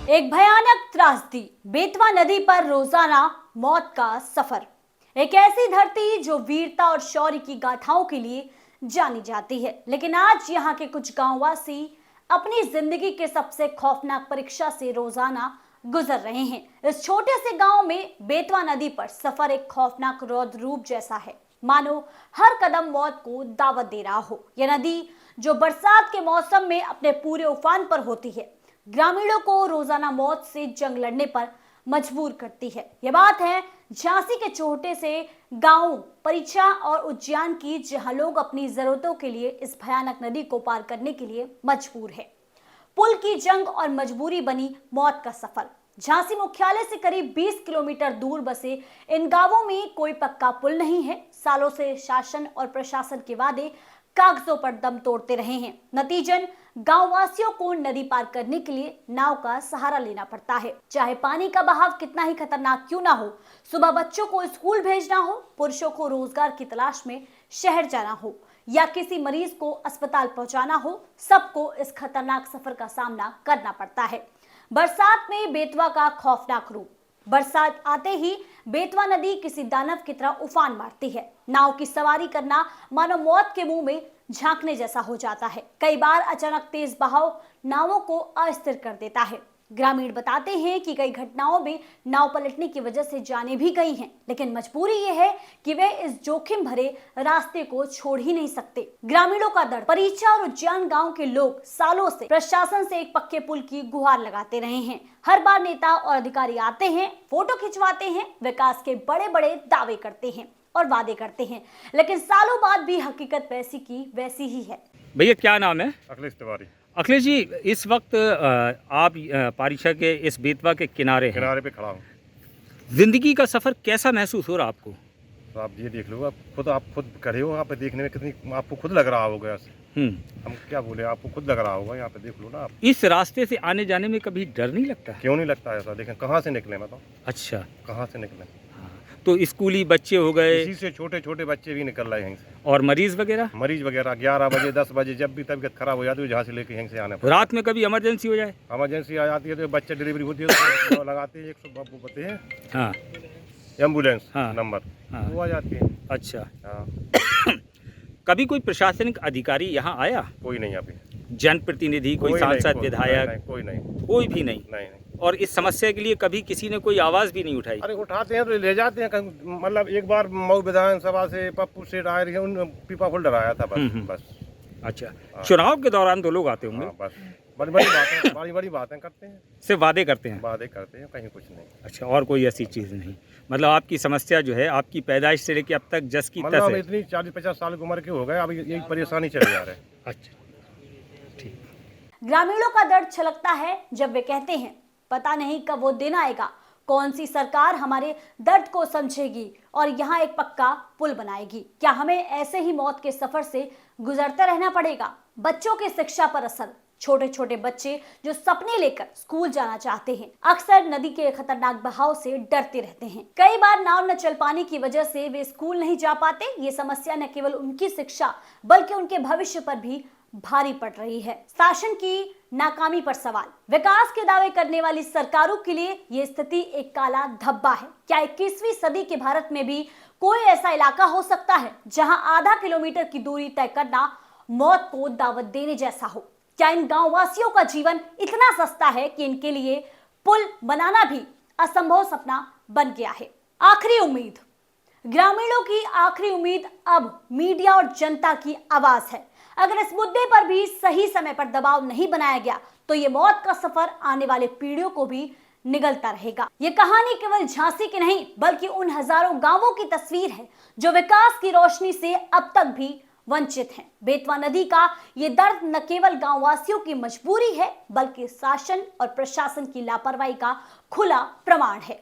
एक भयानक त्रासदी, बेतवा नदी पर रोजाना मौत का सफर। एक ऐसी धरती जो वीरता और शौर्य की गाथाओं के लिए जानी जाती है, लेकिन आज यहाँ के कुछ गांववासी अपनी जिंदगी के सबसे खौफनाक परीक्षा से रोजाना गुजर रहे हैं। इस छोटे से गांव में बेतवा नदी पर सफर एक खौफनाक रौद्र रूप जैसा है, मानो हर कदम मौत को दावत दे रहा हो। यह नदी जो बरसात के मौसम में अपने पूरे उफान पर होती है, ग्रामीणों को रोजाना मौत से जंग लड़ने पर मजबूर करती है। यह बात है झांसी के छोटे से गांव परिचा और उज्जैन की, जहां लोग अपनी जरूरतों के लिए इस भयानक नदी को पार करने के लिए मजबूर है। पुल की जंग और मजबूरी बनी मौत का सफर। झांसी मुख्यालय से करीब 20 किलोमीटर दूर बसे इन गांवों में कोई पक्का पुल नहीं है। सालों से शासन और प्रशासन के वादे कागजों पर दम तोड़ते रहे हैं। नतीजन गांववासियों को नदी पार करने के लिए नाव का सहारा लेना पड़ता है, चाहे पानी का बहाव कितना ही खतरनाक क्यों ना हो। सुबह बच्चों को स्कूल भेजना हो, पुरुषों को रोजगार की तलाश में शहर जाना हो या किसी मरीज को अस्पताल पहुंचाना हो, सबको इस खतरनाक सफर का सामना करना पड़ता है। बरसात में बेतवा का खौफनाक रूप। बरसात आते ही बेतवा नदी किसी दानव की तरह उफान मारती है। नाव की सवारी करना मानो मौत के मुंह में झांकने जैसा हो जाता है। कई बार अचानक तेज बहाव नावों को अस्थिर कर देता है। ग्रामीण बताते हैं कि कई घटनाओं में नाव पलटने की वजह से जाने भी गई हैं, लेकिन मजबूरी यह है कि वे इस जोखिम भरे रास्ते को छोड़ ही नहीं सकते। ग्रामीणों का दर्द। परिचा और उज्जैन गांव के लोग सालों से प्रशासन से एक पक्के पुल की गुहार लगाते रहे हैं। हर बार नेता और अधिकारी आते हैं, फोटो खिंचवाते हैं, विकास के बड़े बड़े दावे करते हैं और वादे करते हैं, लेकिन सालों बाद भी हकीकत वैसी की वैसी ही है। भैया क्या नाम है? अखिलेश तिवारी। अखिलेश जी, इस वक्त आप पारिशा के इस बेतवा के किनारे पे खड़ा हूँ। जिंदगी का सफर कैसा महसूस हो रहा आपको? तो आप ये देख लो, आप खुद खड़े हो यहाँ पे, देखने में कितनी आपको खुद लग रहा होगा। हम क्या बोले, आपको खुद लग रहा होगा। यहाँ पे देख लो ना आप। इस रास्ते से आने जाने में कभी डर नहीं लगता? क्यों नहीं लगता है ऐसा? देखें कहाँ से निकले, मतलब। अच्छा, कहाँ से निकले? तो स्कूली बच्चे हो गए, इसी से छोटे छोटे बच्चे भी निकल रहे हैं यहीं से। और मरीज वगैरह 11 बजे 10 बजे जब भी तबीयत खराब हो जाती है, जहाँ से लेके यहीं से आने पर। रात में कभी इमरजेंसी हो जाए? इमरजेंसी आ जाती है तो बच्चे डिलीवरी होती है तो लगाते हैं 100 बोलते हैं, हाँ, एम्बुलेंस हाँ, नंबर, हाँ, वो आ जाती है। अच्छा, हाँ। कभी कोई प्रशासनिक अधिकारी यहाँ आया? कोई नहीं अभी। जनप्रतिनिधि, कोई सांसद, विधायक? कोई नहीं, कोई भी नहीं। और इस समस्या के लिए कभी किसी ने कोई आवाज भी नहीं उठाई? अरे उठाते हैं तो ले जाते हैं। मतलब एक बार मऊ विधानसभा से पप्पू सेठ आए थे, उन पीपा होल्डर आया था बस। अच्छा, हाँ। चुनाव के दौरान तो लोग आते होंगे। हाँ, बस बड़ी बड़ी बातें करते हैं। सिर्फ वादे करते हैं? वादे करते हैं, कहीं कुछ नहीं। अच्छा, और कोई ऐसी चीज़ नहीं? मतलब आपकी समस्या जो है आपकी पैदाइश से लेकर अब तक जस की तस मतलब है। इतनी 40-50 साल की उम्र के हो गए, अब यही परेशानी चले जा रहे हैं। अच्छा, ठीक। ग्रामीणों का दर्द छलकता है जब वे कहते हैं, पता नहीं कब वो दिन आएगा, कौन सी सरकार हमारे दर्द को समझेगी और यहाँ एक पक्का पुल बनाएगी। क्या हमें ऐसे ही मौत के सफर से गुजरते रहना पड़ेगा? बच्चों की शिक्षा पर असर। छोटे छोटे बच्चे जो सपने लेकर स्कूल जाना चाहते हैं, अक्सर नदी के खतरनाक बहाव से डरते रहते हैं। कई बार नाव न चल पाने की वजह से वे स्कूल नहीं जा पाते। ये समस्या न केवल उनकी शिक्षा बल्कि उनके भविष्य पर भी भारी पड़ रही है। शासन की नाकामी पर सवाल। विकास के दावे करने वाली सरकारों के लिए ये स्थिति एक काला धब्बा है। क्या 21वीं सदी के भारत में भी कोई ऐसा इलाका हो सकता है जहां आधा किलोमीटर की दूरी तय करना मौत को दावत देने जैसा हो? क्या इन गांववासियों का जीवन इतना सस्ता है कि इनके लिए पुल बनाना भी असंभव सपना बन गया है? आखिरी उम्मीद। ग्रामीणों की आखिरी उम्मीद अब मीडिया और जनता की आवाज है। अगर इस मुद्दे पर भी सही समय पर दबाव नहीं बनाया गया तो ये मौत का सफर आने वाले पीढ़ियों को भी निगलता रहेगा। ये कहानी केवल झांसी की नहीं बल्कि उन हजारों गांवों की तस्वीर है जो विकास की रोशनी से अब तक भी वंचित हैं। बेतवा नदी का ये दर्द न केवल गांववासियों की मजबूरी है बल्कि शासन और प्रशासन की लापरवाही का खुला प्रमाण है।